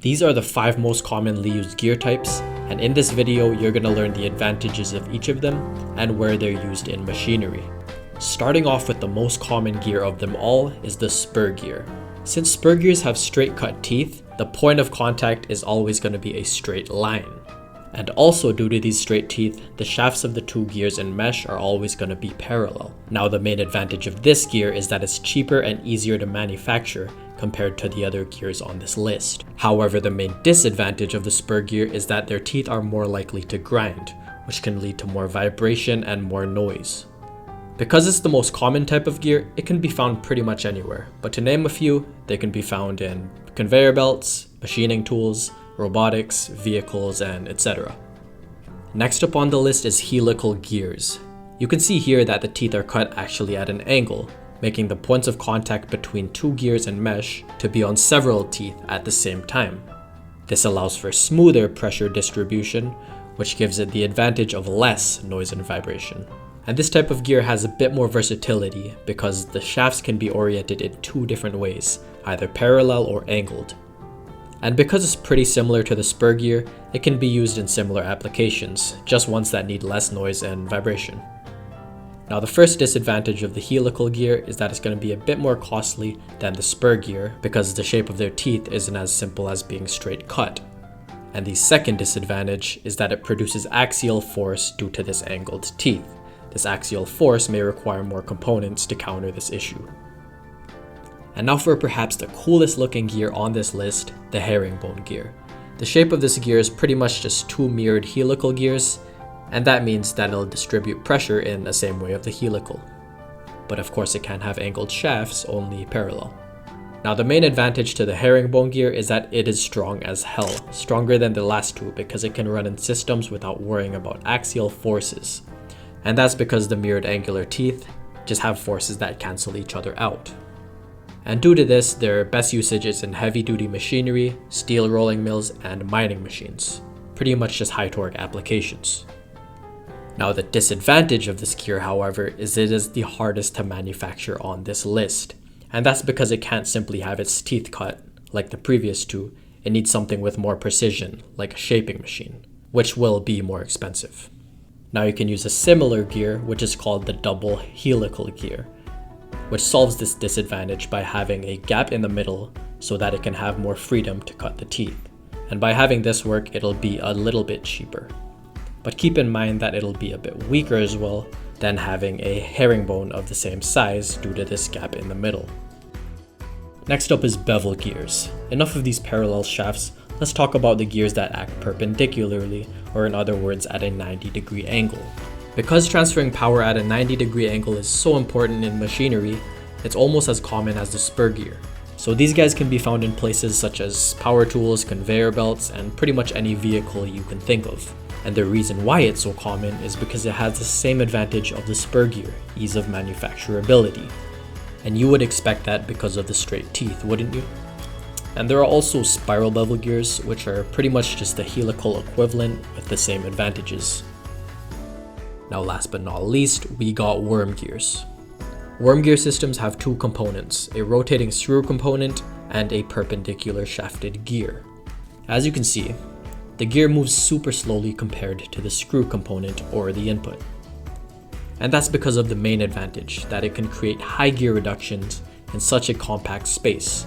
These are the 5 most commonly used gear types, and in this video you're going to learn the advantages of each of them and where they're used in machinery. Starting off with the most common gear of them all is the spur gear. Since spur gears have straight cut teeth, the point of contact is always going to be a straight line. And also due to these straight teeth, the shafts of the 2 gears in mesh are always going to be parallel. Now the main advantage of this gear is that it's cheaper and easier to manufacture compared to the other gears on this list. However, the main disadvantage of the spur gear is that their teeth are more likely to grind, which can lead to more vibration and more noise. Because it's the most common type of gear, it can be found pretty much anywhere, but to name a few, they can be found in conveyor belts, machining tools, robotics, vehicles, and etc. Next up on the list is helical gears. You can see here that the teeth are cut actually at an angle, making the points of contact between 2 gears and mesh to be on several teeth at the same time. This allows for smoother pressure distribution, which gives it the advantage of less noise and vibration. And this type of gear has a bit more versatility because the shafts can be oriented in 2 different ways, either parallel or angled. And because it's pretty similar to the spur gear, it can be used in similar applications, just ones that need less noise and vibration. Now the first disadvantage of the helical gear is that it's going to be a bit more costly than the spur gear because the shape of their teeth isn't as simple as being straight cut. And the second disadvantage is that it produces axial force due to this angled teeth. This axial force may require more components to counter this issue. And now for perhaps the coolest looking gear on this list, the herringbone gear. The shape of this gear is pretty much just 2 mirrored helical gears, and that means that it'll distribute pressure in the same way of the helical. But of course it can't have angled shafts, only parallel. Now the main advantage to the herringbone gear is that it is strong as hell, stronger than the last 2 because it can run in systems without worrying about axial forces. And that's because the mirrored angular teeth just have forces that cancel each other out. And due to this, their best usage is in heavy-duty machinery, steel rolling mills, and mining machines. Pretty much just high torque applications. Now the disadvantage of this gear, however, is it is the hardest to manufacture on this list. And that's because it can't simply have its teeth cut, like the previous 2. It needs something with more precision, like a shaping machine, which will be more expensive. Now you can use a similar gear, which is called the double helical gear, which solves this disadvantage by having a gap in the middle so that it can have more freedom to cut the teeth. And by having this work, it'll be a little bit cheaper. But keep in mind that it'll be a bit weaker as well than having a herringbone of the same size due to this gap in the middle. Next up is bevel gears. Enough of these parallel shafts, let's talk about the gears that act perpendicularly, or in other words at a 90-degree angle. Because transferring power at a 90-degree angle is so important in machinery, it's almost as common as the spur gear. So these guys can be found in places such as power tools, conveyor belts, and pretty much any vehicle you can think of. And the reason why it's so common is because it has the same advantage of the spur gear, ease of manufacturability. And you would expect that because of the straight teeth, wouldn't you? And there are also spiral bevel gears, which are pretty much just the helical equivalent with the same advantages. Now last but not least, we got worm gears. Worm gear systems have 2 components, a rotating screw component and a perpendicular shafted gear. As you can see, the gear moves super slowly compared to the screw component or the input. And that's because of the main advantage, that it can create high gear reductions in such a compact space.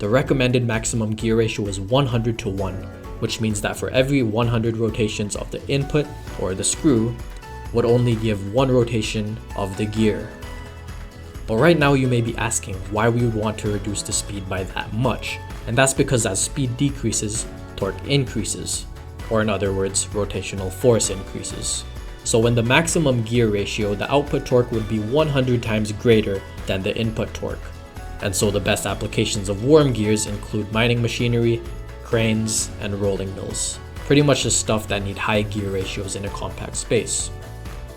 The recommended maximum gear ratio is 100:1, which means that for every 100 rotations of the input or the screw, would only give 1 rotation of the gear. But right now you may be asking why we would want to reduce the speed by that much, and that's because as speed decreases, torque increases, or in other words, rotational force increases. So when the maximum gear ratio, the output torque would be 100 times greater than the input torque. And so the best applications of worm gears include mining machinery, cranes, and rolling mills. Pretty much the stuff that need high gear ratios in a compact space.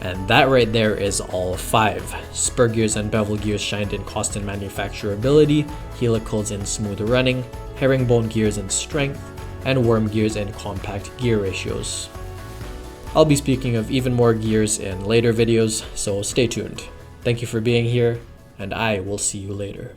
And that right there is all 5. Spur gears and bevel gears shined in cost and manufacturability, helicals in smooth running, herringbone gears in strength, and worm gears in compact gear ratios. I'll be speaking of even more gears in later videos, so stay tuned. Thank you for being here, and I will see you later.